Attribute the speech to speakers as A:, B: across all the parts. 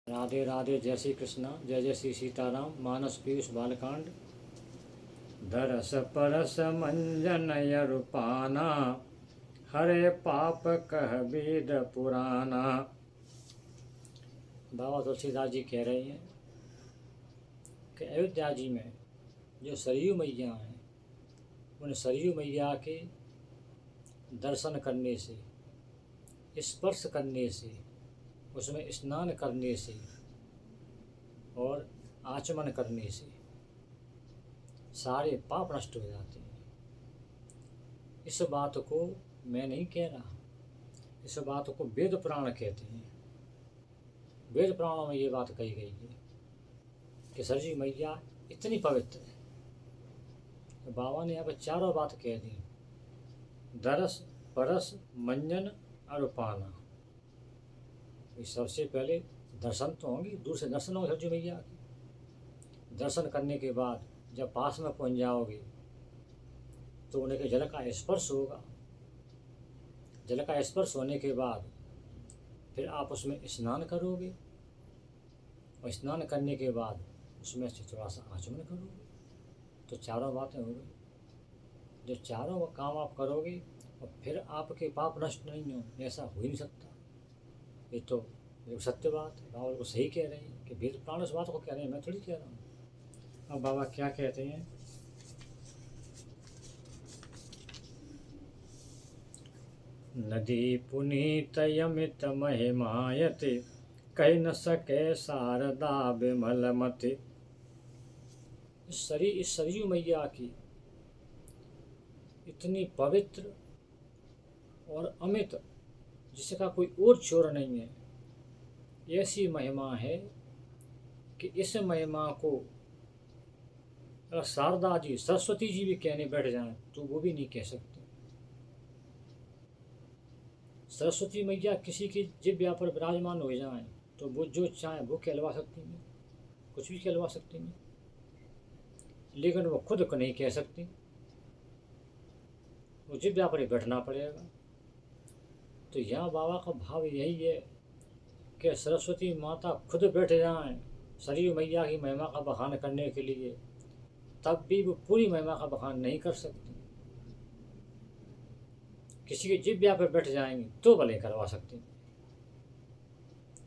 A: राधे राधे, जय श्री कृष्णा, जय जय श्री सीताराम। मानस पीयूष बालकांड। दरस परस मंजन यरूपाना, हरे पाप कह वेद पुराना। बाबा तुलसीदास जी कह रहे हैं कि अयोध्या जी में जो सरयू मैया हैं, उन सरयू मैया के दर्शन करने से, स्पर्श करने से, उसमें स्नान करने से और आचमन करने से सारे पाप नष्ट हो जाते हैं। इस बात को मैं नहीं कह रहा, इस बात को वेद पुराण कहते हैं। वेद पुराणों में ये बात कही गई है कि सरयू मैया इतनी पवित्र है। तो बाबा ने यहाँ पर चारों बात कह दी, दरस परस मंजन और पाना। सबसे पहले दर्शन तो होंगे, दूर से दर्शन होंगे सरयू मैया के। दर्शन करने के बाद जब पास में पहुंच जाओगे तो उनके जल का स्पर्श होगा। जल का स्पर्श होने के बाद फिर आप उसमें स्नान करोगे और स्नान करने के बाद उसमें से थोड़ा सा आचमन करोगे। तो चारों बातें हो गई। जो चारों काम आप करोगे और फिर आपके पाप नष्ट नहीं हो, ऐसा हो ही नहीं सकता। ये तो सत्य बात है। बाबा को सही कह रहे हैं कि वेद पुराण उस बात को कह रहे हैं, मैं थोड़ी कह रहा हूँ। अब बाबा क्या कहते हैं, नदी पुनीत यमित महिमायते, कह न सके शारदा विमल मति। इस सरयू मैया की इतनी पवित्र और अमित, जिसका कोई और छोर नहीं है, ऐसी महिमा है कि इस महिमा को अगर शारदा जी, सरस्वती जी भी कहने बैठ जाएं तो वो भी नहीं कह सकते। सरस्वती मैया किसी की जिभ्या पर विराजमान हो जाएं तो वो जो चाहे वो कहलवा सकती हैं, कुछ भी कहलवा सकती हैं, लेकिन वो खुद को नहीं कह सकती। वो जिभ्या पर ही बैठना पड़ेगा। तो यहाँ बाबा का भाव यही है कि सरस्वती माता खुद बैठ जाएं सरयू मैया की महिमा का बखान करने के लिए, तब भी वो पूरी महिमा का बखान नहीं कर सकती। किसी की जिभ्या पर बैठ जाएंगी तो भले करवा सकती।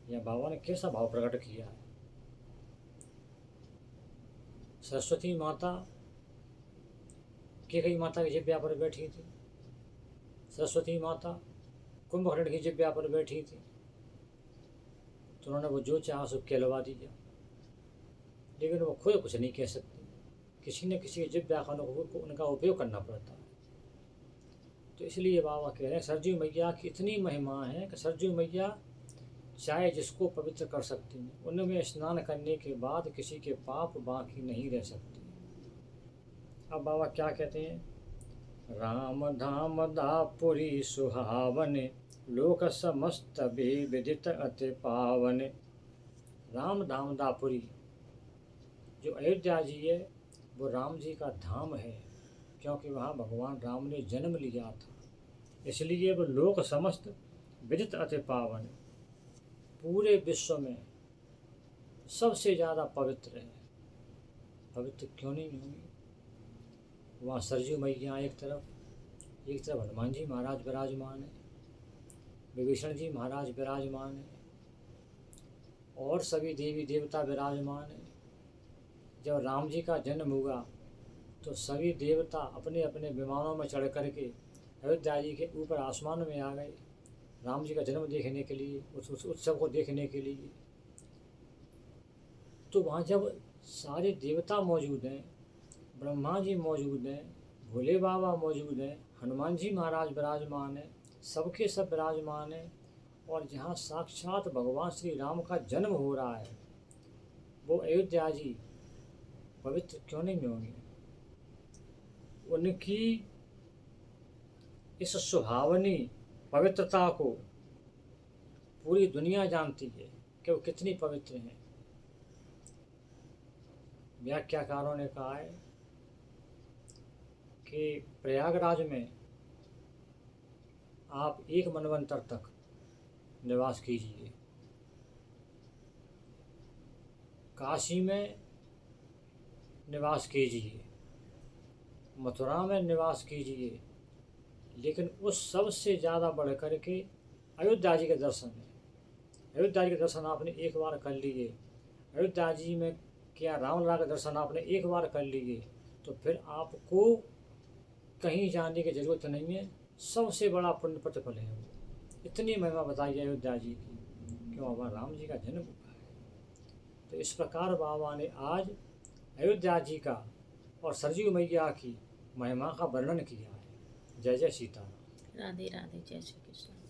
A: यह बाबा ने कैसा भाव प्रकट किया है। सरस्वती माता कई माता की जिभ्या पर बैठी थी। सरस्वती माता कुंभकर्ण की जिभ्या पर बैठी थी, तो उन्होंने वो जो चाहा सो कहलवा दिया, लेकिन वो खुद कुछ नहीं कह सकती। किसी न किसी की जिभ्या का उनका उपयोग करना पड़ता है। तो इसलिए बाबा कह रहे हैं सरयू मैया की इतनी महिमा है कि सरयू मैया चाहे जिसको पवित्र कर सकती हैं। उनमें स्नान करने के बाद किसी के पाप बाकी नहीं रह सकते। अब बाबा क्या कहते हैं, राम धाम दापुरी सुहावन, लोक समस्त भी विदित अति पावन। राम धाम दापुरी, जो अयोध्या जी है, वो राम जी का धाम है, क्योंकि वहाँ भगवान राम ने जन्म लिया था। इसलिए वो लोक समस्त विदित अति पावन, पूरे विश्व में सबसे ज़्यादा पवित्र है। पवित्र क्यों नहीं होंगी? वहाँ सरयू मैया एक तरफ हनुमान जी महाराज विराजमान है, विभीषण जी महाराज विराजमान है, और सभी देवी देवता विराजमान है। जब राम जी का जन्म हुआ तो सभी देवता अपने अपने विमानों में चढ़ करके अयोध्या जी के ऊपर आसमान में आ गए, राम जी का जन्म देखने के लिए, उस उत्सव को देखने के लिए। तो वहाँ जब सारे देवता मौजूद हैं, ब्रह्मा जी मौजूद हैं, भोले बाबा मौजूद हैं, हनुमान जी महाराज विराजमान हैं, सबके सब विराजमान हैं, और जहाँ साक्षात भगवान श्री राम का जन्म हो रहा है, वो अयोध्या जी पवित्र क्यों नहीं होंगे? उनकी इस सुहावनी पवित्रता को पूरी दुनिया जानती है कि वो कितनी पवित्र हैं। व्याख्याकारों ने कहा है कि प्रयागराज में आप 1 मनवंतर तक निवास कीजिए, काशी में निवास कीजिए, मथुरा में निवास कीजिए, लेकिन उस सब से ज़्यादा बढ़ कर के अयोध्या जी के दर्शन है। अयोध्या जी के दर्शन आपने एक बार कर लिए, अयोध्या जी में क्या रामलला के दर्शन आपने एक बार कर लिए, तो फिर आपको कहीं जाने की ज़रूरत नहीं है। सबसे बड़ा पुण्य प्रतिफल है वो। इतनी महिमा बताई है अयोध्या जी की, क्यों बाबा राम जी का जन्म हुआ है। तो इस प्रकार बाबा ने आज अयोध्या जी का और सरयू मैया की महिमा का वर्णन किया है। जय जय सीताराम।
B: राधे राधे, जय श्री कृष्ण।